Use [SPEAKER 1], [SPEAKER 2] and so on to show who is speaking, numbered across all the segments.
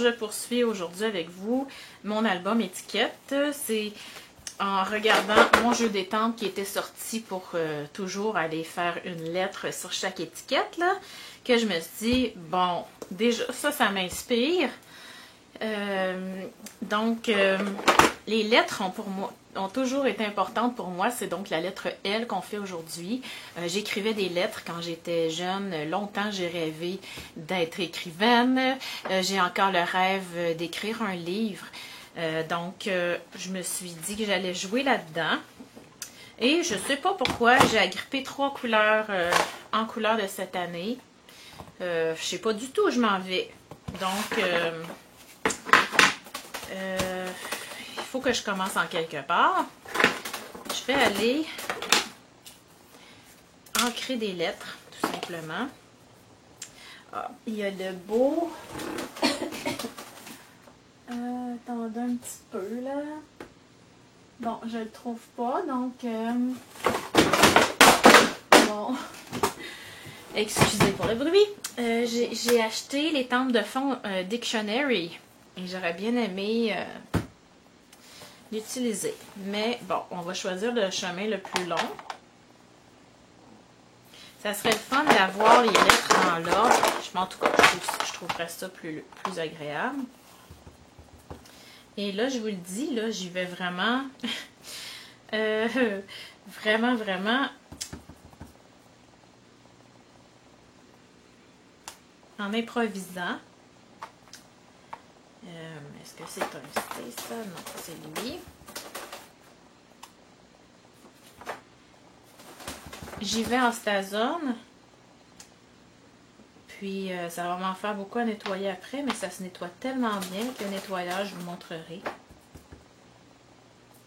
[SPEAKER 1] je poursuis aujourd'hui avec vous mon album étiquette. C'est en regardant mon jeu d'étampe qui était sorti pour toujours aller faire une lettre sur chaque étiquette, là, que je me suis dit, bon, déjà, ça m'inspire. Les lettres ont toujours été importantes pour moi. C'est donc la lettre L qu'on fait aujourd'hui. J'écrivais des lettres quand j'étais jeune. Longtemps, j'ai rêvé d'être écrivaine. J'ai encore le rêve d'écrire un livre. Je me suis dit que j'allais jouer là-dedans. Et je ne sais pas pourquoi, j'ai agrippé 3 couleurs en couleur de cette année. Je ne sais pas du tout où je m'en vais. Donc, il faut que je commence en quelque part. Je vais aller ancrer des lettres, tout simplement. Ah, il y a le beau... attendez un petit peu, là. Bon, je le trouve pas, donc... Bon... Excusez pour le bruit. J'ai acheté l'étampe de fond Dictionary. Et j'aurais bien aimé l'utiliser. Mais bon, on va choisir le chemin le plus long. Ça serait le fun d'avoir les lettres dans l'ordre. En tout cas, je trouverais ça plus agréable. Et là, je vous le dis, là, j'y vais vraiment, vraiment en improvisant. Est-ce que c'est un C, ça? Non, c'est lui. J'y vais en stazone. Puis, ça va m'en faire beaucoup à nettoyer après, mais ça se nettoie tellement bien que le nettoyage, je vous montrerai.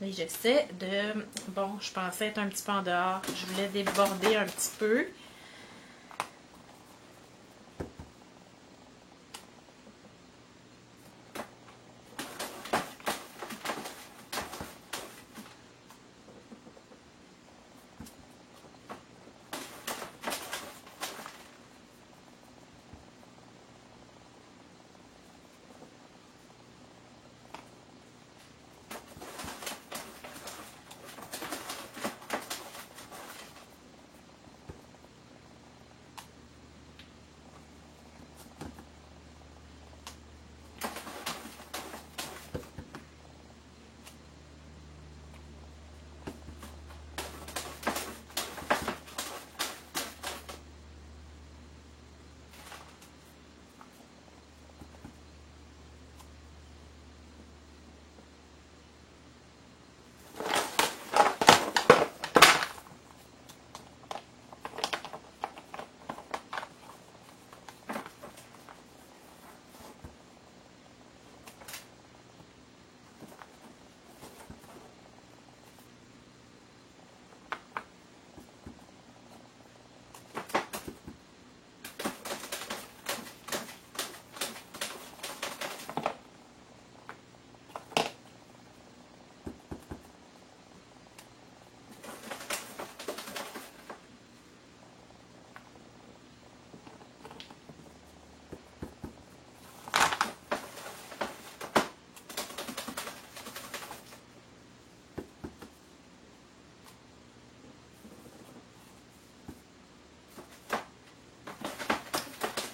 [SPEAKER 1] Et j'essaie de... Bon, je pensais être un petit peu en dehors. Je voulais déborder un petit peu.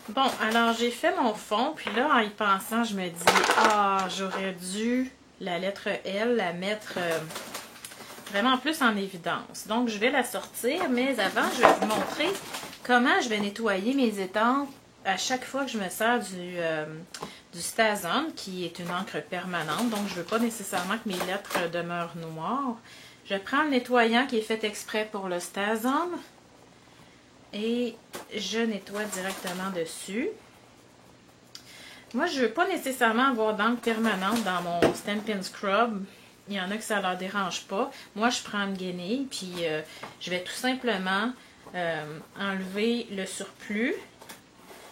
[SPEAKER 1] Bon, alors j'ai fait mon fond, puis là, en y pensant, je me dis, ah, j'aurais dû la lettre L la mettre vraiment plus en évidence. Donc, je vais la sortir, mais avant, je vais vous montrer comment je vais nettoyer mes étampes à chaque fois que je me sers du Stazone, qui est une encre permanente. Donc, je ne veux pas nécessairement que mes lettres demeurent noires. Je prends le nettoyant qui est fait exprès pour le Stazone. Et je nettoie directement dessus. Moi, je ne veux pas nécessairement avoir d'encre permanente dans mon Stampin' Scrub. Il y en a que ça ne leur dérange pas. Moi, je prends une guenille, puis je vais tout simplement enlever le surplus.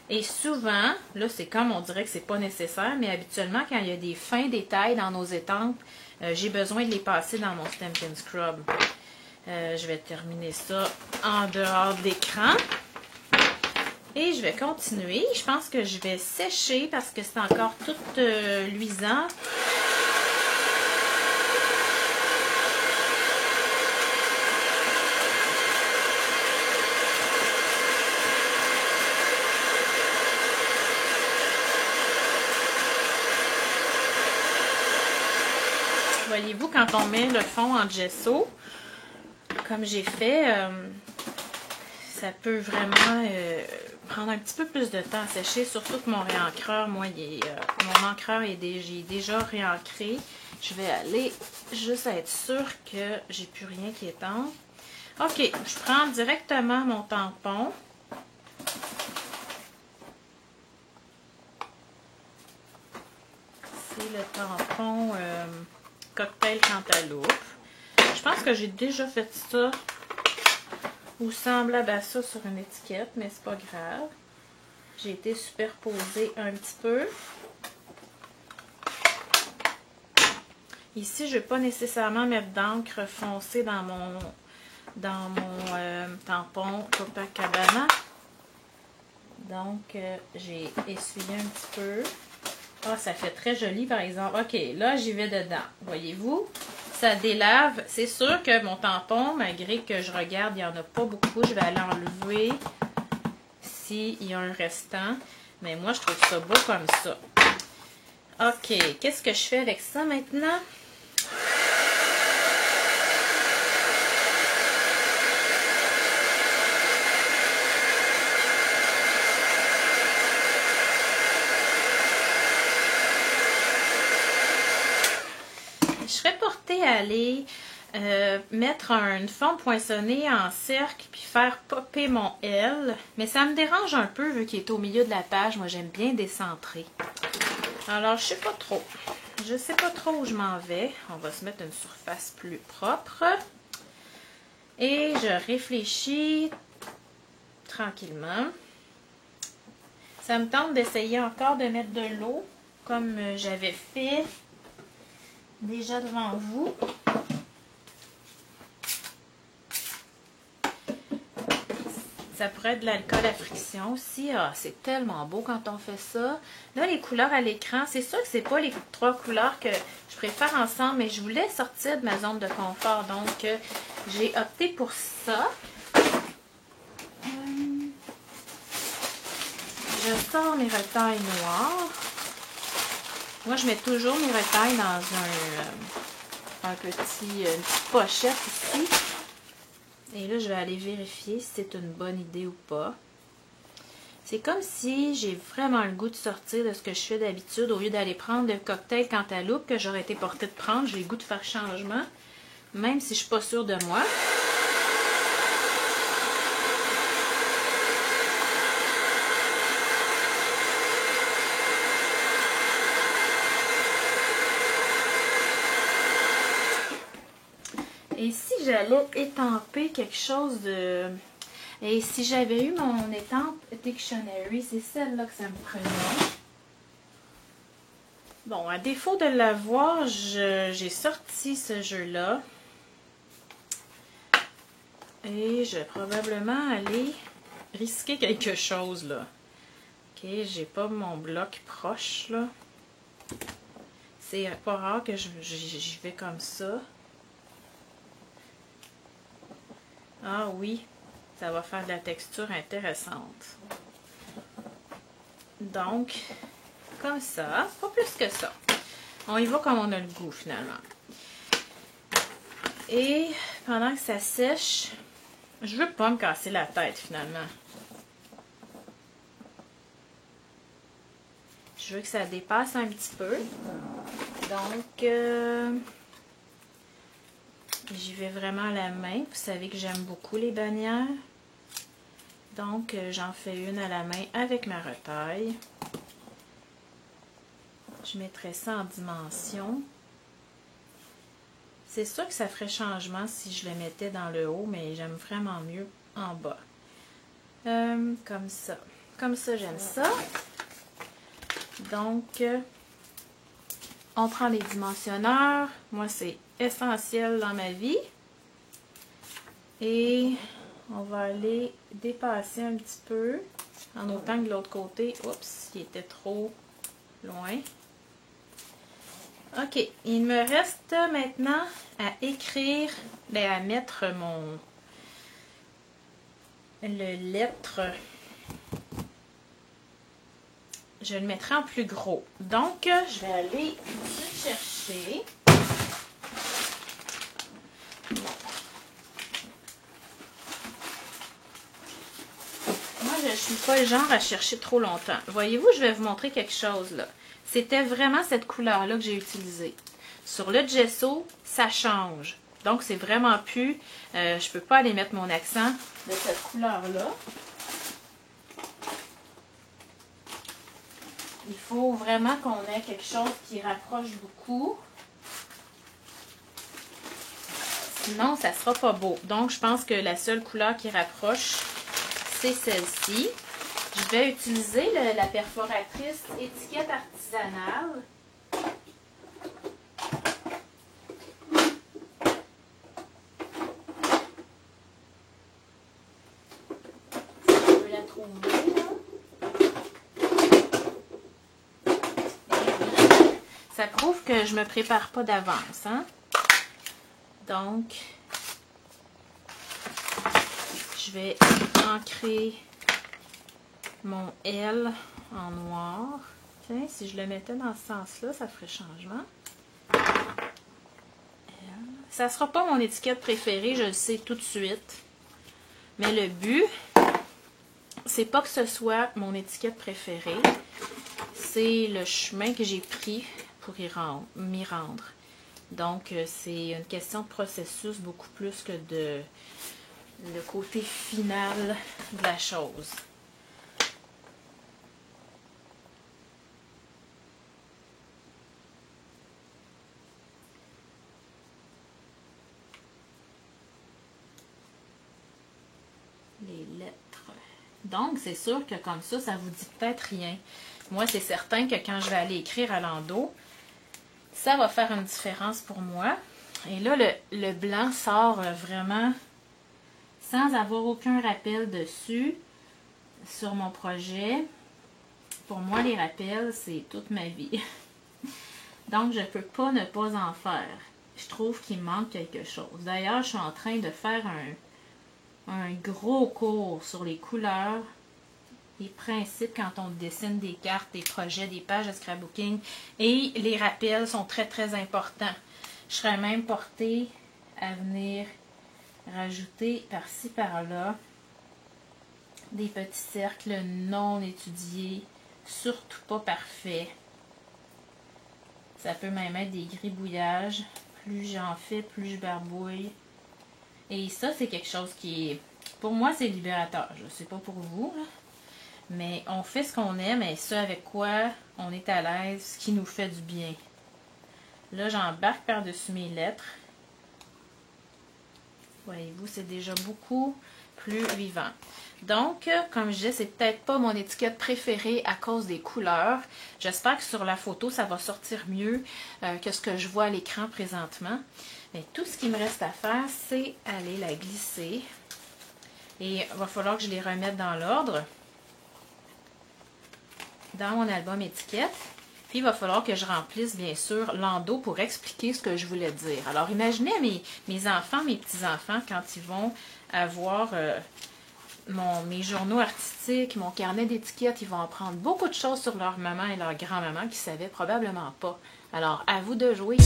[SPEAKER 1] Et souvent, là, c'est comme on dirait que c'est pas nécessaire, mais habituellement, quand il y a des fins détails dans nos étampes, j'ai besoin de les passer dans mon Stampin' Scrub. Je vais terminer ça en dehors de l'écran. Et je vais continuer. Je pense que je vais sécher parce que c'est encore tout luisant. Voyez-vous, quand on met le fond en gesso, comme j'ai fait, ça peut vraiment prendre un petit peu plus de temps à sécher, surtout que mon réencreur, moi, mon encreur, j'ai déjà réancré. Je vais aller juste être sûre que j'ai plus rien qui est tendre. OK, je prends directement mon tampon. C'est le tampon Cocktail Cantaloupe. Je pense que j'ai déjà fait ça ou semblable à ça sur une étiquette, mais c'est pas grave. J'ai été superposée un petit peu. Ici, je ne vais pas nécessairement mettre d'encre foncée dans mon tampon Copacabana. Donc, j'ai essuyé un petit peu. Ah, ça fait très joli, par exemple. OK, là, j'y vais dedans. Voyez-vous? Ça délave. C'est sûr que mon tampon, malgré que je regarde, il n'y en a pas beaucoup. Je vais aller enlever s'il y a un restant. Mais moi, je trouve ça beau comme ça. OK, qu'est-ce que je fais avec ça maintenant? Je serais portée à aller mettre une forme poinçonnée en cercle puis faire popper mon L. Mais ça me dérange un peu vu qu'il est au milieu de la page. Moi, j'aime bien décentrer. Alors, je sais pas trop. Je sais pas trop où je m'en vais. On va se mettre une surface plus propre. Et je réfléchis tranquillement. Ça me tente d'essayer encore de mettre de l'eau comme j'avais fait déjà devant vous. Ça pourrait être de l'alcool à friction aussi. Ah, c'est tellement beau quand on fait ça. Là, les couleurs à l'écran, c'est sûr que c'est pas les 3 couleurs que je préfère ensemble, mais je voulais sortir de ma zone de confort. Donc, j'ai opté pour ça. Je sors mes retailles noirs. Moi, je mets toujours mes retailles dans une petite pochette ici. Et là, je vais aller vérifier si c'est une bonne idée ou pas. C'est comme si j'ai vraiment le goût de sortir de ce que je fais d'habitude. Au lieu d'aller prendre le cocktail Cantaloupe que j'aurais été portée de prendre, j'ai le goût de faire changement, même si je ne suis pas sûre de moi. Et si j'allais étamper quelque chose de... Et si j'avais eu mon étampe Dictionary, c'est celle-là que ça me prenait. Bon, à défaut de l'avoir, j'ai sorti ce jeu-là. Et je vais probablement aller risquer quelque chose, là. Ok, j'ai pas mon bloc proche, là. C'est pas rare que j'y vais comme ça. Ah oui, ça va faire de la texture intéressante. Donc, comme ça, pas plus que ça. On y va comme on a le goût finalement. Et pendant que ça sèche, je veux pas me casser la tête finalement. Je veux que ça dépasse un petit peu. Donc, j'y vais vraiment à la main. Vous savez que j'aime beaucoup les bannières. Donc, j'en fais une à la main avec ma retaille. Je mettrai ça en dimension. C'est sûr que ça ferait changement si je le mettais dans le haut, mais j'aime vraiment mieux en bas. Comme ça. Comme ça, j'aime ça. Donc, on prend les dimensionneurs. Moi, c'est essentiel dans ma vie. Et on va aller dépasser un petit peu. En autant que de l'autre côté, oups, il était trop loin. OK, il me reste maintenant à écrire, à mettre le lettre. Je le mettrai en plus gros. Donc, je vais aller le chercher. Moi, je ne suis pas le genre à chercher trop longtemps. Voyez-vous, je vais vous montrer quelque chose là. C'était vraiment cette couleur-là que j'ai utilisée. Sur le gesso, ça change. Donc, c'est vraiment plus... je ne peux pas aller mettre mon accent de cette couleur-là. Il faut vraiment qu'on ait quelque chose qui rapproche beaucoup. Sinon, ça ne sera pas beau. Donc, je pense que la seule couleur qui rapproche, c'est celle-ci. Je vais utiliser la perforatrice étiquette artisanale. Je peux la trouver, là. Ça prouve que je ne me prépare pas d'avance, hein? Donc, je vais ancrer mon L en noir. Tiens, si je le mettais dans ce sens-là, ça ferait changement. Ça ne sera pas mon étiquette préférée, je le sais tout de suite. Mais le but, c'est pas que ce soit mon étiquette préférée. C'est le chemin que j'ai pris pour m'y rendre. Donc, c'est une question de processus beaucoup plus que de le côté final de la chose. Les lettres. Donc, c'est sûr que comme ça vous dit peut-être rien. Moi, c'est certain que quand je vais aller écrire à l'endos, ça va faire une différence pour moi. Et là, le blanc sort vraiment sans avoir aucun rappel dessus sur mon projet. Pour moi, les rappels, c'est toute ma vie. Donc, je ne peux pas ne pas en faire. Je trouve qu'il manque quelque chose. D'ailleurs, je suis en train de faire un gros cours sur les couleurs, les principes quand on dessine des cartes, des projets, des pages de scrapbooking. Et les rappels sont très, très importants. Je serais même portée à venir rajouter par-ci, par-là des petits cercles non étudiés, surtout pas parfaits. Ça peut même être des gribouillages. Plus j'en fais, plus je barbouille. Et ça, c'est quelque chose qui est... Pour moi, c'est libérateur. Je ne sais pas pour vous, là. Mais on fait ce qu'on aime et ce avec quoi on est à l'aise, ce qui nous fait du bien. Là, j'embarque par-dessus mes lettres. Voyez-vous, c'est déjà beaucoup plus vivant. Donc, comme je disais, c'est peut-être pas mon étiquette préférée à cause des couleurs. J'espère que sur la photo, ça va sortir mieux que ce que je vois à l'écran présentement. Mais tout ce qui me reste à faire, c'est aller la glisser. Et il va falloir que je les remette dans l'ordre, dans mon album étiquette. Puis il va falloir que je remplisse, bien sûr, l'endos pour expliquer ce que je voulais dire. Alors, imaginez mes enfants, mes petits-enfants, quand ils vont avoir mes journaux artistiques, mon carnet d'étiquettes, ils vont apprendre beaucoup de choses sur leur maman et leur grand-maman qu'ils ne savaient probablement pas. Alors, à vous de jouer.